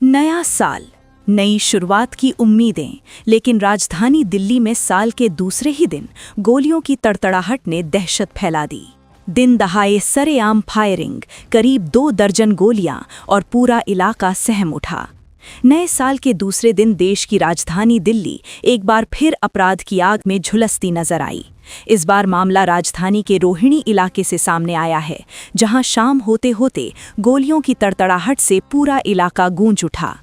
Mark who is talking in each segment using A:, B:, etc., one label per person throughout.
A: नया साल, नई शुरुआत की उम्मीदें, लेकिन राजधानी दिल्ली में साल के दूसरे ही दिन गोलियों की तड़तड़ाहट ने दहशत फैला दी। दिन दहाड़े सरेआम फायरिंग, करीब 2 दर्जन गोलियां और पूरा इलाका सहम उठा। नए साल के दूसरे दिन देश की राजधानी दिल्ली एक बार फिर अपराध की आग में झुलसती नजर आई। इस बार मामला राजधानी के रोहिणी इलाके से सामने आया है, जहां शाम होते होते गोलियों की तड़तड़ाहट से पूरा इलाका गूंज उठा।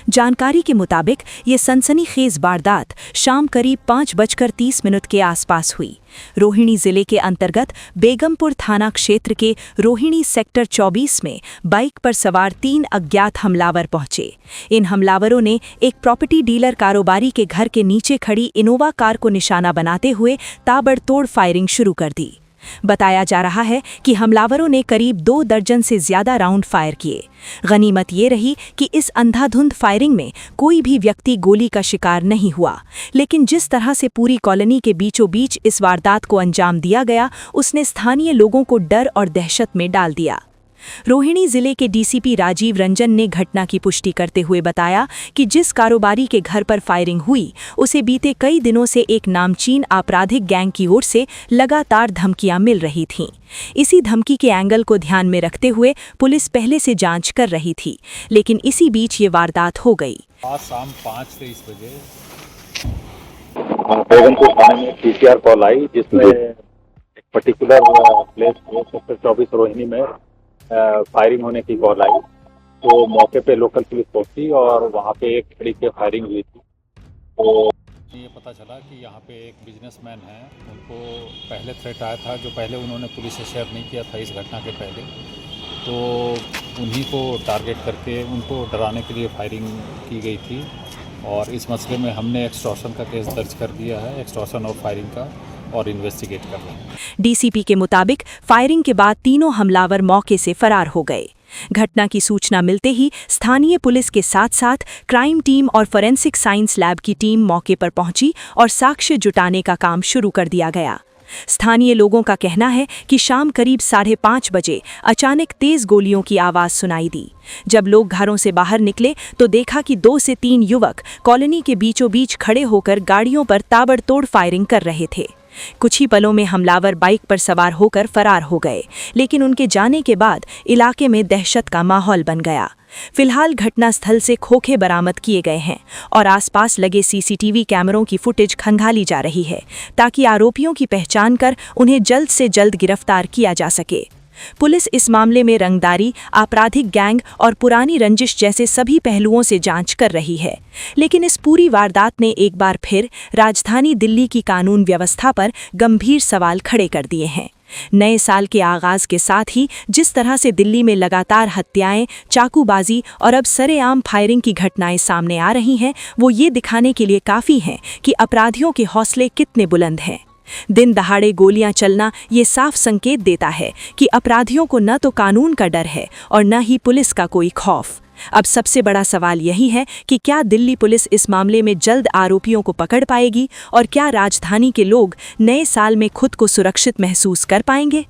A: जानकारी के मुताबिक ये सनसनीखेज वारदात शाम करीब 5:30 के आसपास हुई। रोहिणी जिले के अंतर्गत बेगमपुर थाना क्षेत्र के रोहिणी सेक्टर 24 में बाइक पर सवार 3 अज्ञात हमलावर पहुंचे। इन हमलावरों ने एक प्रॉपर्टी डीलर कारोबारी के घर के नीचे खड़ी इनोवा कार को निशाना बनाते हुए ताबड़तोड़ फायरिंग शुरू कर दी। बताया जा रहा है कि हमलावरों ने करीब 2 दर्जन से ज्यादा राउंड फायर किए। गनीमत ये रही कि इस अंधाधुंध फायरिंग में कोई भी व्यक्ति गोली का शिकार नहीं हुआ, लेकिन जिस तरह से पूरी कॉलोनी के बीचों बीच इस वारदात को अंजाम दिया गया, उसने स्थानीय लोगों को डर और दहशत में डाल दिया। रोहिणी जिले के डीसीपी राजीव रंजन ने घटना की पुष्टि करते हुए बताया कि जिस कारोबारी के घर पर फायरिंग हुई, उसे बीते कई दिनों से एक नामचीन आपराधिक गैंग की ओर से लगातार धमकियां मिल रही थीं। इसी धमकी के एंगल को ध्यान में रखते हुए पुलिस पहले से जांच कर रही थी, लेकिन इसी बीच ये वारदात हो गई।
B: आज शाम 5:23 बजे
C: बेगमपुर थाने में पीसीआर कॉल आई, जिसमें एक पर्टिकुलर प्लेस सेक्टर 24 रोहिणी में फायरिंग होने की कॉल आई। तो मौके पे लोकल पुलिस पहुंची और वहां पे एक खड़ी पे फायरिंग हुई थी। तो
B: ये पता चला कि यहाँ पे एक बिजनेसमैन है, उनको पहले थ्रेट आया था, जो पहले उन्होंने पुलिस से शेयर नहीं किया था इस घटना के पहले। तो उन्हीं को टारगेट करके उनको डराने के लिए फायरिंग की गई थी और इस मसले में हमने एक्सटॉर्शन का केस दर्ज कर दिया है, एक्सटॉर्शन और फायरिंग का, और इन्वेस्टिगेट कर रहे हैं।
A: डीसीपी के मुताबिक फायरिंग के बाद तीनों हमलावर मौके से फरार हो गए। घटना की सूचना मिलते ही स्थानीय पुलिस के साथ साथ क्राइम टीम और फोरेंसिक साइंस लैब की टीम मौके पर पहुंची और साक्ष्य जुटाने का काम शुरू कर दिया गया। स्थानीय लोगों का कहना है कि शाम करीब 5:30 बजे अचानक तेज गोलियों की आवाज सुनाई दी। जब लोग घरों से बाहर निकले तो देखा कि 2 से 3 युवक कॉलोनी के बीचों बीच खड़े होकर गाड़ियों पर ताबड़तोड़ फायरिंग कर रहे थे। कुछ ही पलों में हमलावर बाइक पर सवार होकर फरार हो गए, लेकिन उनके जाने के बाद इलाके में दहशत का माहौल बन गया। फिलहाल घटनास्थल से खोखे बरामद किए गए हैं और आसपास लगे सीसीटीवी कैमरों की फुटेज खंगाली जा रही है, ताकि आरोपियों की पहचान कर उन्हें जल्द से जल्द गिरफ्तार किया जा सके। पुलिस इस मामले में रंगदारी, आपराधिक गैंग और पुरानी रंजिश जैसे सभी पहलुओं से जांच कर रही है, लेकिन इस पूरी वारदात ने एक बार फिर राजधानी दिल्ली की कानून व्यवस्था पर गंभीर सवाल खड़े कर दिए हैं। नए साल के आगाज के साथ ही जिस तरह से दिल्ली में लगातार हत्याएं, चाकूबाजी और अब सरेआम फायरिंग की घटनाएं सामने आ रही हैं, वो ये दिखाने के लिए काफ़ी हैं कि अपराधियों के हौसले कितने बुलंद हैं। दिन दहाड़े गोलियां चलना ये साफ संकेत देता है कि अपराधियों को न तो कानून का डर है और न ही पुलिस का कोई खौफ। अब सबसे बड़ा सवाल यही है कि क्या दिल्ली पुलिस इस मामले में जल्द आरोपियों को पकड़ पाएगी और क्या राजधानी के लोग नए साल में खुद को सुरक्षित महसूस कर पाएंगे।